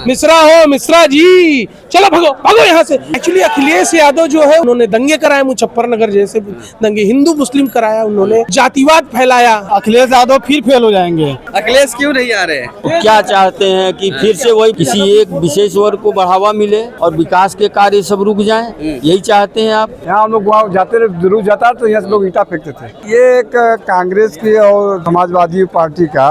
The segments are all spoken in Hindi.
मिश्रा हो मिश्रा जी, चलो भागो भागो यहाँ से। एक्चुअली अखिलेश यादव जो है उन्होंने दंगे कराए, मुजफ्फरनगर जैसे दंगे, हिंदू मुस्लिम कराया, उन्होंने जातिवाद फैलाया। अखिलेश यादव फिर फेल हो जाएंगे। अखिलेश क्यों नहीं आ रहे? तो क्या चाहते हैं कि फिर से वही किसी एक विशेष वर्ग को बढ़ावा मिले और विकास के कार्य सब रुक जाएं, यही चाहते हैं आप? यहाँ हम लोग वहाँ जाते रहे, जरूर जाता तो यहाँ से लोग ईंटा फेंकते थे। ये एक कांग्रेस की और समाजवादी पार्टी का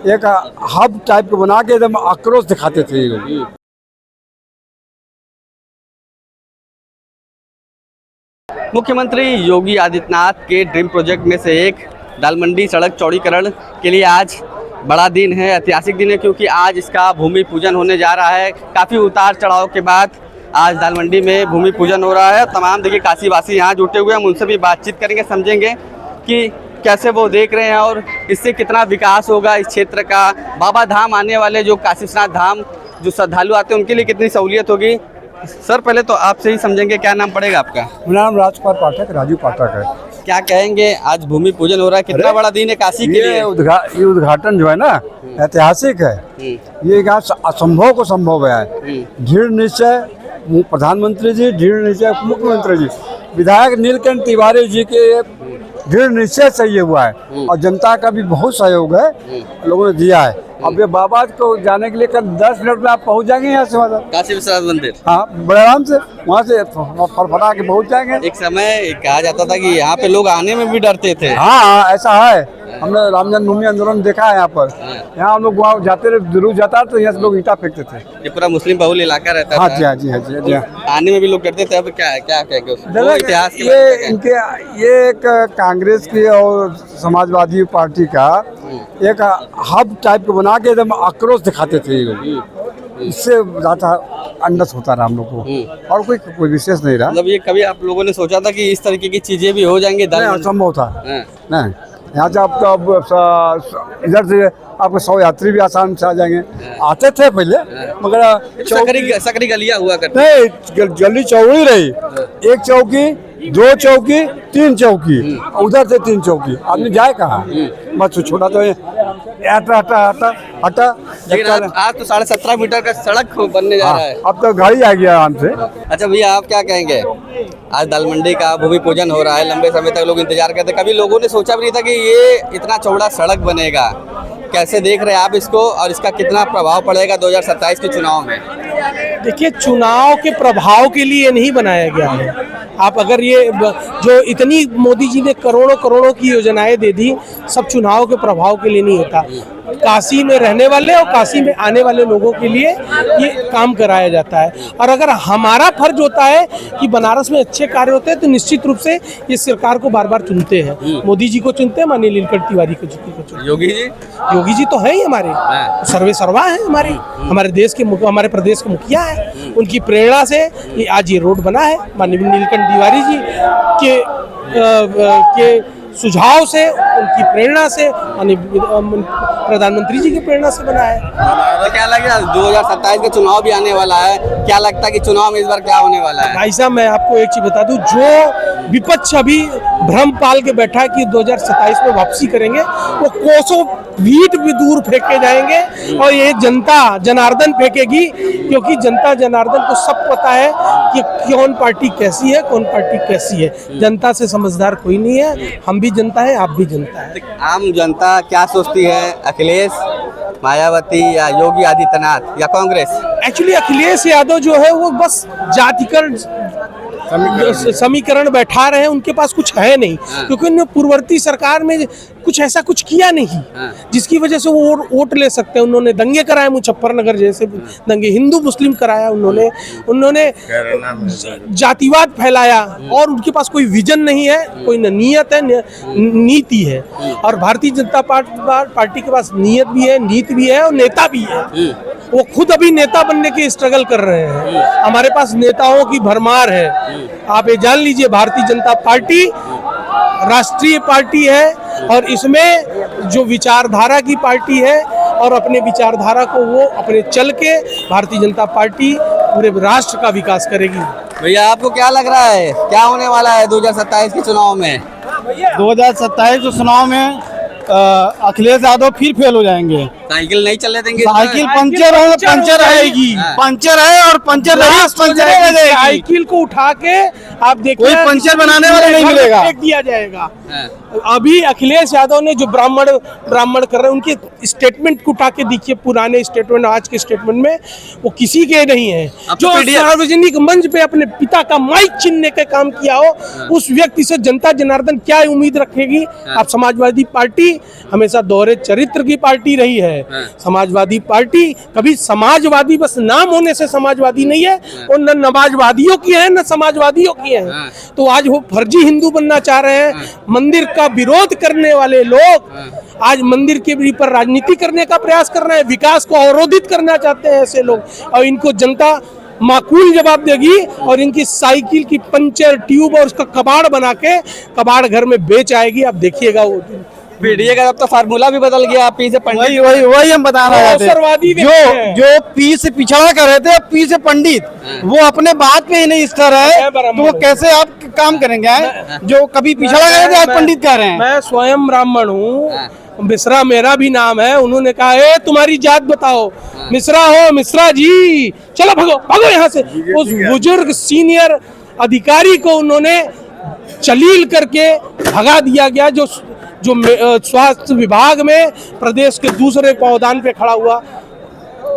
एक हब टाइप को बना के एकदम आक्रोश दिखाते थे ये लोग। मुख्यमंत्री योगी आदित्यनाथ के ड्रीम प्रोजेक्ट में से एक दालमंडी सड़क चौड़ीकरण के लिए आज बड़ा दिन है, ऐतिहासिक दिन है, क्योंकि आज इसका भूमि पूजन होने जा रहा है। काफ़ी उतार चढ़ाव के बाद आज दालमंडी में भूमि पूजन हो रहा है। तमाम देखिए काशीवासी यहाँ जुटे हुए हैं, हम उनसे भी बातचीत करेंगे, समझेंगे कि कैसे वो देख रहे हैं और इससे कितना विकास होगा इस क्षेत्र का। बाबा धाम आने वाले जो काशी विश्वनाथ धाम जो श्रद्धालु आते हैं उनके लिए कितनी सहूलियत होगी। सर पहले तो आपसे ही समझेंगे, क्या नाम पड़ेगा आपका? मेरा नाम राजकुमार पाठक, राजू पाठक है। क्या कहेंगे, आज भूमि पूजन हो रहा है, कितना बड़ा दिन है काशी के लिए? ये उद्घाटन जो है ना ऐतिहासिक है। ये यहाँ असंभव को संभव है। दृढ़ निश्चय प्रधानमंत्री जी, दृढ़ निश्चय मुख्यमंत्री जी, विधायक नीलकंठ तिवारी जी के दृढ़ निश्चय से ये हुआ है और जनता का भी बहुत सहयोग है, लोगों ने दिया है। अब ये बाबा को जाने के लिए कल 10 मिनट में आप पहुंच जाएंगे यहाँ से, मतलब काशी विश्वनाथ मंदिर। हाँ, बड़े आराम से वहाँ से फड़फड़ा के पहुंच जाएंगे। एक समय कहा जाता था कि यहाँ पे लोग आने में भी डरते थे। हाँ, ऐसा है। हमने राम जन्मभूमि आंदोलन देखा है यहाँ पर। यहाँ हम लोग वहाँ जाते रहे, जरूर जाता तो यहाँ से लोग ईंटा फेंकते थे। ये पूरा मुस्लिम बहुल इलाका रहता था। हाँ जी, हाँ जी, हाँ जी, हाँ। आने में भी लोग डरते थे। अब क्या है, क्या कहेंगे उसको? इतिहास ये एक कांग्रेस की और समाजवादी पार्टी का एक हब टाइप को बना के एकदम आक्रोश दिखाते थे ये लोग। इससे ज़्यादा अंडस होता रहा हम लोग को, और कोई विशेष नहीं रहा। मतलब ये कभी आप लोगों ने सोचा था कि इस तरीके की चीजें भी हो जाएंगी? असंभव था। नहीं, यहाँ से आप तो इधर से आपको 100 यात्री भी आसान से आ जाएंगे। आते थे पहले, मगर सकरी गलियां हुआ करती नहीं, गली चौड़ी रही। एक चौकी, 2 चौकी, 3 चौकी, उधर से 3 चौकी, आदमी जाए कहाँ? बस छोटा तो हटा। आज तो 17.5 मीटर का सड़क बनने जा रहा है। अब तो गाड़ी आ गया आराम से। अच्छा भैया, आप क्या कहेंगे? आज दालमंडी का भूमि पूजन हो रहा है, लंबे समय तक लोग इंतजार करते। कभी लोगों ने सोचा भी नहीं था कि ये इतना चौड़ा सड़क बनेगा। कैसे देख रहे हैं आप इसको और इसका कितना प्रभाव पड़ेगा 2027 के चुनाव में? देखिए, चुनाव के प्रभाव के लिए नहीं बनाया गया है। आप अगर ये जो इतनी मोदी जी ने करोड़ों की योजनाएं दे दी, सब चुनाव के प्रभाव के लिए नहीं होता। काशी में रहने वाले और काशी में आने वाले लोगों के लिए ये काम कराया जाता है। और अगर हमारा फर्ज होता है कि बनारस में अच्छे कार्य होते हैं तो निश्चित रूप से ये सरकार को बार बार चुनते हैं। मोदी जी को चुनते हैं, माननीय नीलकंठ तिवारी को चुनते हैं। योगी जी तो है ही हमारे सर्वे सर्वा है, हमारे देश के, हमारे प्रदेश के मुखिया है। उनकी प्रेरणा से ये आज ये रोड बना है। माननीय नीलकंठ तिवारी जी के सुझाव से, उनकी प्रेरणा से, प्रधानमंत्री जी की प्रेरणा से बना है। तो क्या लगेगा 2027 का चुनाव भी आने वाला है, क्या लगता है कि चुनाव में इस बार क्या होने वाला है? भाई साहब, मैं आपको एक चीज बता दूं, जो विपक्ष अभी भ्रम पाल के बैठा है कि 2027 में वापसी करेंगे, वो कोसों भीट भी दूर फेंके जाएंगे और ये जनता जनार्दन फेंकेगी, क्योंकि जनता जनार्दन को सब पता है कि कौन पार्टी कैसी है, कौन पार्टी कैसी है। जनता से समझदार कोई नहीं है। हम भी जनता है, आप भी जनता है। आम जनता क्या सोचती है, अखिलेश, मायावती या योगी आदित्यनाथ या कांग्रेस? एक्चुअली अखिलेश यादव जो है वो बस जातिकरण समीकरण बैठा रहे हैं, उनके पास कुछ है नहीं। क्योंकि उन्होंने पूर्ववर्ती सरकार में कुछ ऐसा कुछ किया नहीं जिसकी वजह से वो वोट ले सकते हैं। उन्होंने दंगे कराए, मुजफ्फरनगर जैसे दंगे, हिंदू मुस्लिम कराया, उन्होंने जातिवाद फैलाया और उनके पास कोई विजन नहीं है, कोई नीयत है, नीति है। और भारतीय जनता पार्टी के पास नीयत भी है, नीति भी है और नेता भी है। वो खुद अभी नेता बनने की स्ट्रगल कर रहे हैं। हमारे पास नेताओं की भरमार है। आप ये जान लीजिए, भारतीय जनता पार्टी राष्ट्रीय पार्टी है और इसमें जो विचारधारा की पार्टी है और अपने विचारधारा को वो अपने चल के भारतीय जनता पार्टी पूरे राष्ट्र का विकास करेगी। भैया, आपको क्या लग रहा है, क्या होने वाला है 2027 के चुनाव में? 2027 के चुनाव में अखिलेश यादव फिर फेल हो जाएंगे। साइकिल नहीं चलने देंगे। साइकिल पंचर हो पंचर आएगी, पंचर है और पंचर नहीं पंचर हो जाएगी। साइकिल को उठा के आप देखिए कोई पंचर बनाने वाला नहीं मिलेगा, फेंक दिया जाएगा। हाँ। अभी अखिलेश यादव ने जो ब्राह्मण कर रहे हैं उनके स्टेटमेंट को उठा के देखिए, पुराने स्टेटमेंट आज के स्टेटमेंट में वो किसी के नहीं है। अब जो तो PDF सार्वजनिक मंच पे अपने पिता का माइक छीनने का काम किया हो, उस व्यक्ति से जनता जनार्दन क्या उम्मीद रखेगी। आप समाजवादी पार्टी हमेशा दोहरे चरित्र की पार्टी रही है। समाजवादी पार्टी कभी समाजवादी बस नाम होने से समाजवादी नहीं है, और न नमाजवादियों की है न समाजवादियों की है। तो आज वो फर्जी हिंदू बनना चाह रहे हैं। मंदिर का विरोध करने वाले लोग आज मंदिर के पर राजनीति करने का प्रयास कर रहे हैं, विकास को अवरोधित करना चाहते हैं ऐसे लोग, और इनको जनता माकूल जवाब देगी और इनकी साइकिल की पंचर ट्यूब और उसका कबाड़ बना के कबाड़ घर में बेच आएगी। आप देखिएगा वो पीडीए का अब तो फार्मूला भी बदल गया, पी से पंडित। वही हम बता रहे अवसरवादी थे। देखते हैं। जो पी से पिछड़ा कर रहे थे, पी से पंडित, वो अपने बात पे ही नहीं स्थिर है, तो वो कैसे आप काम करेंगे? जो कभी पिछड़ा कर रहे थे आज पंडित कह रहे हैं। मैं स्वयं ब्राह्मण हूँ, मिश्रा मेरा भी नाम है। उन्होंने कहा ए तुम्हारी जात बताओ, मिश्रा हो मिश्रा जी, चलो भागो भागो यहाँ से। उस बुजुर्ग सीनियर अधिकारी को उन्होंने चलील करके भगा दिया गया, जो स्वास्थ्य विभाग में प्रदेश के दूसरे पावदान पे खड़ा हुआ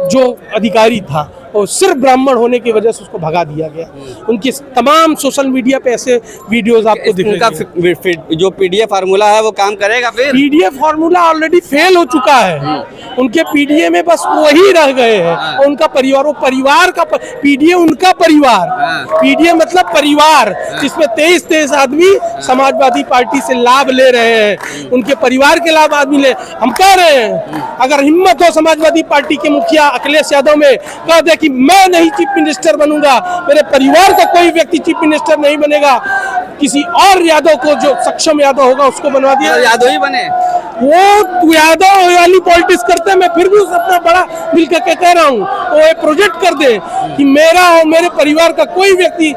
जो अधिकारी था, और सिर्फ ब्राह्मण होने की वजह से उसको भगा दिया गया। उनकी तमाम सोशल मीडिया पे ऐसे वीडियोस आपको दिखेंगे। जो पीडीए फार्मूला है वो काम करेगा फिर? पीडीए फार्मूला ऑलरेडी फेल हो चुका है। उनके पीडीए में बस वही रह गए हैं। उनका परिवार, वो परिवार का पीडीए उनका परिवार, पीडीए मतलब परिवार, जिसमें 23 आदमी समाजवादी पार्टी से लाभ ले रहे हैं। उनके परिवार के लाभ आदमी ले। हम कह रहे हैं अगर हिम्मत हो समाजवादी पार्टी के मुखिया अखिलेश यादव में, कह दे कि मैं नहीं चीफ मिनिस्टर बनूंगा, मेरे परिवार का कोई व्यक्ति चीफ मिनिस्टर नहीं बनेगा, किसी और यादव को जो सक्षम यादव होगा उसको बनवा दिया। यादव ही बने। वो यादव वाली पॉलिटिक्स करते हैं, मैं फिर भी उस अपना बड़ा मिल के कह रहा हूँ वो एक प्रोजेक्ट कर दे कि मेरा और मेरे परिवार का कोई व्यक्ति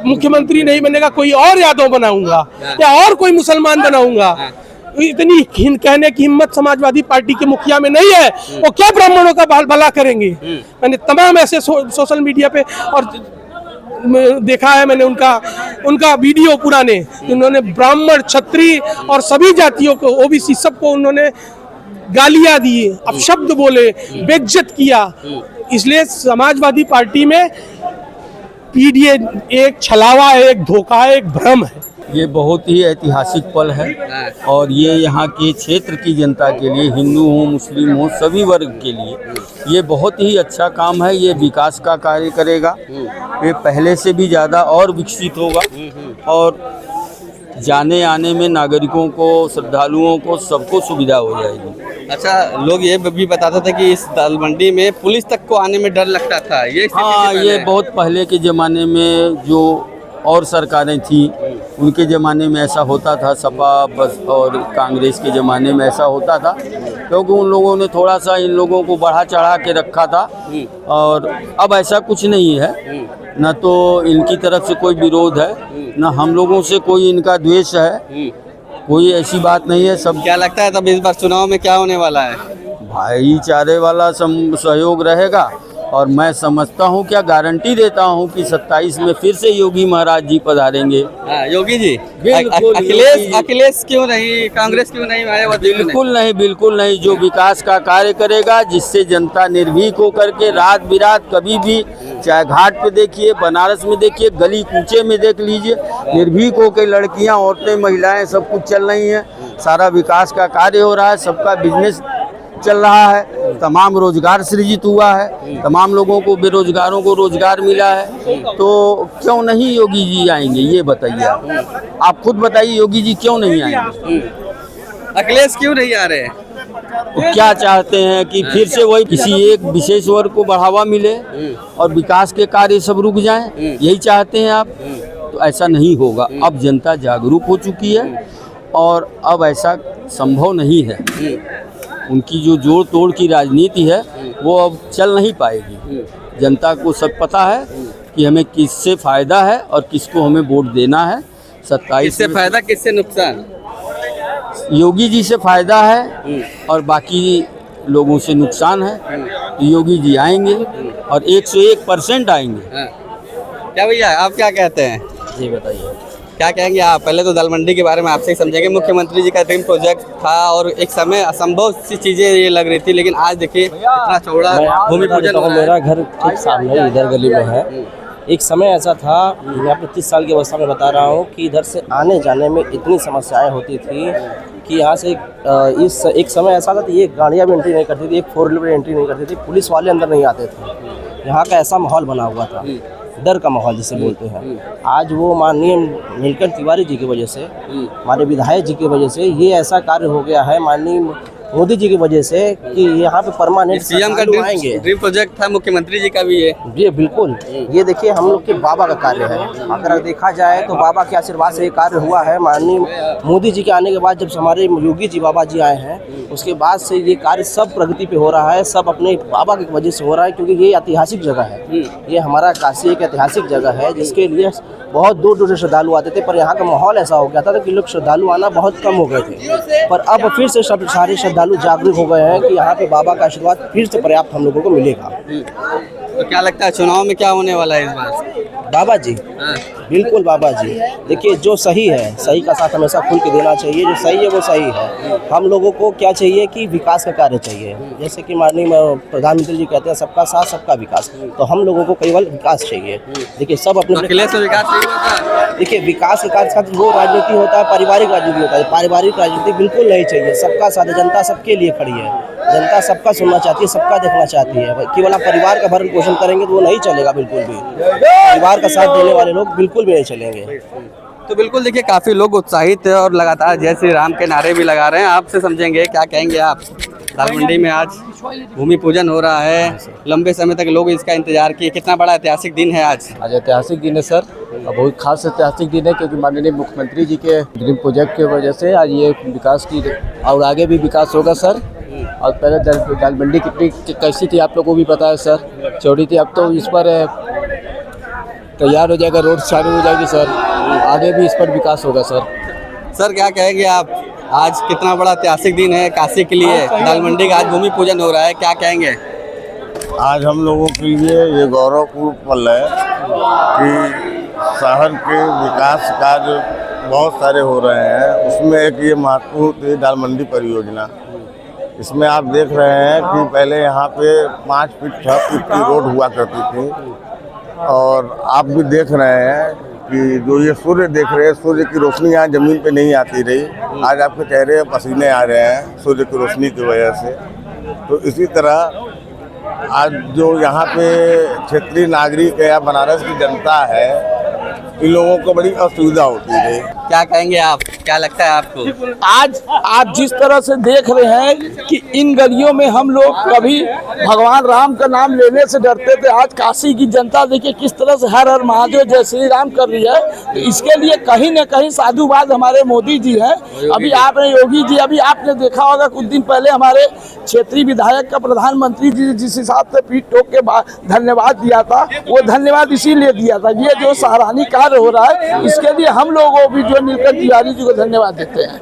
मुख्यमंत्री नहीं बनेगा, कोई और यादव बनाऊंगा या और कोई मुसलमान बनाऊंगा। इतनी कहने की हिम्मत समाजवादी पार्टी के मुखिया में नहीं है। वो क्या ब्राह्मणों का बाल भला करेंगे? मैंने तमाम ऐसे सोशल मीडिया पे और देखा है, मैंने उनका वीडियो पुराने, उन्होंने ब्राह्मण क्षत्रिय और सभी जातियों को, ओबीसी सबको उन्होंने गालियां दी, अपशब्द बोले, बेइज्जत किया। इसलिए समाजवादी पार्टी में पीडीए एक छलावा है, एक धोखा है, एक भ्रम है। ये बहुत ही ऐतिहासिक पल है और ये यहाँ के क्षेत्र की जनता के लिए, हिंदू हो मुस्लिम हो सभी वर्ग के लिए ये बहुत ही अच्छा काम है। ये विकास का कार्य करेगा, ये पहले से भी ज़्यादा और विकसित होगा और जाने आने में नागरिकों को, श्रद्धालुओं को, सबको सुविधा हो जाएगी। अच्छा, लोग ये भी बताते थे कि इस दाल मंडी में पुलिस तक को आने में डर लगता था। ये हाँ, ये बहुत पहले के ज़माने में जो और सरकारें थी उनके ज़माने में ऐसा होता था, सपा बस और कांग्रेस के ज़माने में ऐसा होता था, क्योंकि उन लोगों ने थोड़ा सा इन लोगों को बढ़ा चढ़ा के रखा था। और अब ऐसा कुछ नहीं है, न तो इनकी तरफ से कोई विरोध है, न हम लोगों से कोई इनका द्वेष है, कोई ऐसी बात नहीं है। सब क्या लगता है तब इस बार चुनाव में क्या होने वाला है? भाईचारे वाला सहयोग रहेगा और मैं समझता हूँ, क्या गारंटी देता हूँ कि 27 में फिर से योगी महाराज जी पधारेंगे। योगी जी, बिल्कुल। अखिलेश क्यों नहीं, कांग्रेस क्यों नहीं, मायावती? बिल्कुल नहीं। जो विकास का कार्य करेगा, जिससे जनता निर्भीक होकर के रात बिरात कभी भी, चाहे घाट पे देखिए, बनारस में देखिए, गली कूचे में देख लीजिए, निर्भीक होकर लड़कियां, औरतें, महिलाएं सब कुछ चल रही हैं। सारा विकास का कार्य हो रहा है, सबका बिजनेस चल रहा है, तमाम रोजगार सृजित हुआ है, तमाम लोगों को, बेरोजगारों को रोजगार मिला है। तो क्यों नहीं योगी जी आएंगे, ये बताइए आप खुद बताइए, योगी जी क्यों नहीं आएंगे? अखिलेश क्यों नहीं आ रहे? तो क्या चाहते हैं कि फिर से वही किसी एक विशेष वर्ग को बढ़ावा मिले और विकास के कार्य सब रुक जाएं? यही चाहते हैं आप? तो ऐसा नहीं होगा। अब जनता जागरूक हो चुकी है और अब ऐसा संभव नहीं है। उनकी जो जोड़ तोड़ की राजनीति है वो अब चल नहीं पाएगी। जनता को सब पता है कि हमें किससे फ़ायदा है और किसको हमें वोट देना है। 27 किससे फ़ायदा, किससे नुकसान? योगी जी से फ़ायदा है और बाकी लोगों से नुकसान है। योगी जी आएंगे और 101% आएंगे। हाँ। क्या भैया आप क्या कहते हैं? जी बताइए। क्या कहेंगे आप? पहले तो दाल मंडी के बारे में आपसे ही समझेंगे। मुख्यमंत्री जी का ड्रीम प्रोजेक्ट था और एक समय असंभव सी चीजें ये लग रही थी, लेकिन आज देखिए इतना चौड़ा भूमि पूजन हो रहा है। मेरा घर ठीक सामने इधर गली में है। एक समय ऐसा था, मैं अपने 30 साल की अवस्था में बता रहा हूँ कि इधर से आने जाने में इतनी समस्याएं होती थी कि यहाँ से एक समय ऐसा था कि ये गाड़ियाँ भी एंट्री नहीं करती थी, एक 4 व्हीलर भी एंट्री नहीं करती थी, पुलिस वाले अंदर नहीं आते थे। यहाँ का ऐसा माहौल बना हुआ था, डर का माहौल जिसे बोलते हैं। आज वो माननीय नीलकंठ तिवारी जी की वजह से, हमारे विधायक जी की वजह से ये ऐसा कार्य हो गया है, माननीय मोदी जी की वजह से, कि यहाँ पे परमानेंट सीएम का ड्रीम प्रोजेक्ट था, मुख्यमंत्री जी का भी है ये बिल्कुल। ये देखिए हम लोग के बाबा का कार्य है, अगर देखा जाए तो बाबा के आशीर्वाद से ये कार्य हुआ है। माननीय मोदी जी के आने के बाद जब हमारे योगी जी बाबा जी आए हैं, उसके बाद से ये कार्य सब प्रगति पे हो रहा है, सब अपने बाबा की वजह से हो रहा है, क्योंकि ये ऐतिहासिक जगह है। ये हमारा काशी एक ऐतिहासिक जगह है जिसके लिए बहुत दूर दूर से श्रद्धालु आते थे, पर यहाँ का माहौल ऐसा हो गया था कि लोग श्रद्धालु आना बहुत कम हो गए थे। पर अब फिर से सब सारे श्रद्धालु जागरूक हो गए हैं कि यहाँ पे बाबा का आशीर्वाद फिर से पर्याप्त हम लोगों को मिलेगा। तो क्या लगता है चुनाव में क्या होने वाला है इस बार? बाबा जी, बिल्कुल बाबा जी। देखिए जो सही है, सही का साथ हमेशा खुल के देना चाहिए, जो सही है वो सही है। हम लोगों को क्या चाहिए कि विकास का कार्य चाहिए, जैसे कि माननीय प्रधानमंत्री जी कहते हैं सबका साथ सबका विकास, तो हम लोगों को केवल विकास चाहिए। देखिए सब अपने अखिलेश में विकास नहीं होता। देखिए विकास के कार्य साथ वो राजनीति होता है, पारिवारिक राजनीति होता है। पारिवारिक राजनीति बिल्कुल नहीं चाहिए, सबका साथ। जनता सबके लिए खड़ी है, जनता सबका सुनना चाहती है, सबका देखना चाहती है। केवल आप परिवार का भरण पोषण करेंगे तो वो नहीं चलेगा बिल्कुल भी। परिवार का साथ देने वाले लोग बिल्कुल भी नहीं चलेंगे। तो बिल्कुल देखिए काफी लोग उत्साहित है और लगातार जय श्री राम के नारे भी लगा रहे हैं। आपसे समझेंगे, क्या कहेंगे आप? दाल मंडी में आज भूमि पूजन हो रहा है, लंबे समय तक लोग इसका इंतजार किए। कितना बड़ा ऐतिहासिक दिन है आज? आज ऐतिहासिक दिन है सर, और बहुत खास ऐतिहासिक दिन है क्योंकि माननीय मुख्यमंत्री जी के ड्रीम प्रोजेक्ट की वजह से आज ये विकास की और आगे भी विकास होगा सर। और पहले दाल मंडी कितनी कैसी थी आप लोगों को भी पता है सर, चौड़ी थी। अब तो इस पर तैयार हो जाएगा, रोड चालू हो जाएगी सर, आगे भी इस पर विकास होगा सर। सर क्या कहेंगे आप? आज कितना बड़ा ऐतिहासिक दिन है काशी के लिए, दाल मंडी का आज भूमि पूजन हो रहा है, क्या कहेंगे? आज हम लोगों के लिए ये गौरवपूर्ण पल है कि शहर के विकास कार्य बहुत सारे हो रहे हैं। उसमें एक ये महत्वपूर्ण थी दाल मंडी परियोजना। इसमें आप देख रहे हैं कि पहले यहाँ पे 5 फीट 6 फीट की रोड हुआ करती थी, और आप भी देख रहे हैं कि जो ये सूर्य देख रहे हैं, सूर्य की रोशनी यहाँ ज़मीन पे नहीं आती रही। आज आपके चेहरे पसीने आ रहे हैं सूर्य की रोशनी की वजह से। तो इसी तरह आज जो यहाँ पे क्षेत्रीय नागरिक है या बनारस की जनता है, इन लोगों को बड़ी असुविधा होती है। क्या कहेंगे आप? क्या लगता है आपको? आज आप जिस तरह से देख रहे हैं कि इन गलियों में हम लोग कभी भगवान राम का नाम लेने से डरते थे, आज काशी की जनता देखिए किस तरह से हर हर महादेव जय श्री राम कर रही है। तो इसके लिए कहीं न कहीं साधुवाद हमारे मोदी जी हैं। अभी आपने योगी जी, अभी आपने देखा होगा कुछ दिन पहले हमारे क्षेत्रीय विधायक का प्रधानमंत्री जी जिस हिसाब से पीठ ठोक के धन्यवाद दिया था, वो धन्यवाद इसीलिए दिया था। ये जो सराहनीय कार्य हो रहा है, इसके लिए हम लोगों को भी जो नीलकंठ तिवारी जी को धन्यवाद देते हैं।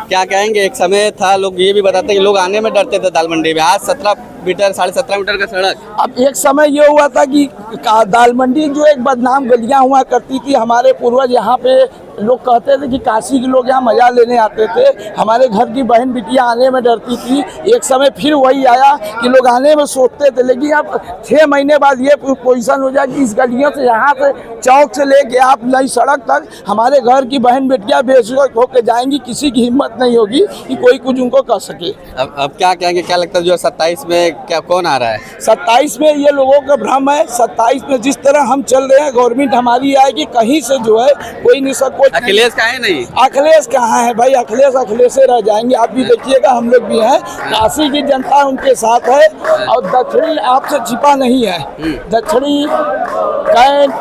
क्या कहेंगे? एक समय था लोग ये भी बताते हैं कि लोग आने में डरते थे दाल मंडी में, आज 17 मीटर 17.5 मीटर का सड़क। अब एक समय ये हुआ था कि दाल मंडी जो एक बदनाम गलियां हुआ करती थी, हमारे पूर्वज यहाँ पे लोग कहते थे कि काशी के लोग यहाँ मजा लेने आते थे, हमारे घर की बहन बिटियां आने में डरती थी। एक समय फिर वही आया कि लोग आने में सोचते थे, लेकिन अब 6 महीने बाद ये पोजीशन हो जाए कि इस गलियों से, यहाँ से चौक से लेके आप नई सड़क तक हमारे घर की बहन बेटियां बेसुध होकर जाएंगी। किसी की हिम्मत नहीं होगी कि कोई कुछ उनको कर सके। अब क्या कहेंगे? क्या लगता है जो 27 में क्या कौन आ रहा है? 27 में ये लोगों का भ्रम है। 27 में जिस तरह हम चल रहे हैं, गवर्नमेंट हमारी आएगी, कहीं से जो है कोई नहीं सक। अखिलेश का है नहीं? अखिलेश कहाँ है भाई? अखिलेश अखिलेश रह जाएंगे। आप भी देखिएगा, हम लोग भी हैं, काशी की जनता उनके साथ है, और दक्षिणी आपसे छिपा नहीं है। दक्षिणी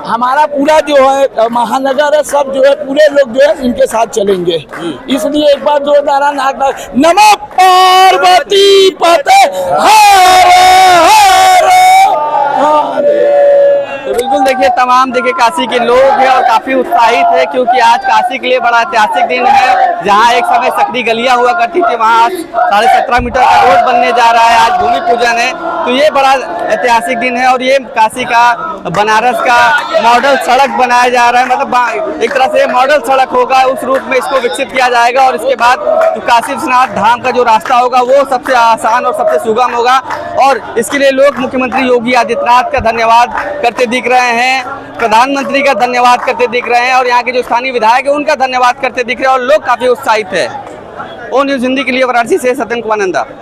हमारा पूरा जो है महानगर है, सब जो है पूरे लोग जो है इनके साथ चलेंगे। इसलिए एक बार जोरदार नाक नमः पार्वती पते हर हर हर। तो बिल्कुल देखिए तमाम देखिए काशी के लोग हैं और काफी उत्साहित है, क्योंकि आज काशी के लिए बड़ा ऐतिहासिक दिन है। जहां एक समय सकरी गलियां हुआ करती थी, वहां आज 17.5 मीटर का रोड बनने जा रहा है, आज भूमि पूजन है। तो ये बड़ा ऐतिहासिक दिन है और ये काशी का बनारस का मॉडल सड़क बनाया जा रहा है। मतलब एक तरह से मॉडल सड़क होगा, उस रूप में इसको विकसित किया जाएगा और इसके बाद जो काशी विश्वनाथ धाम का जो रास्ता होगा वो सबसे आसान और सबसे सुगम होगा। और इसके लिए लोग मुख्यमंत्री योगी आदित्यनाथ का धन्यवाद करते दिख रहे हैं, प्रधानमंत्री का धन्यवाद करते दिख रहे हैं और यहाँ के जो स्थानीय विधायक है उनका धन्यवाद करते दिख रहे हैं और लोग काफी उत्साहित है। ओ न्यूज़ हिंदी के लिए वाराणसी से सत्यन कुमार नंदा।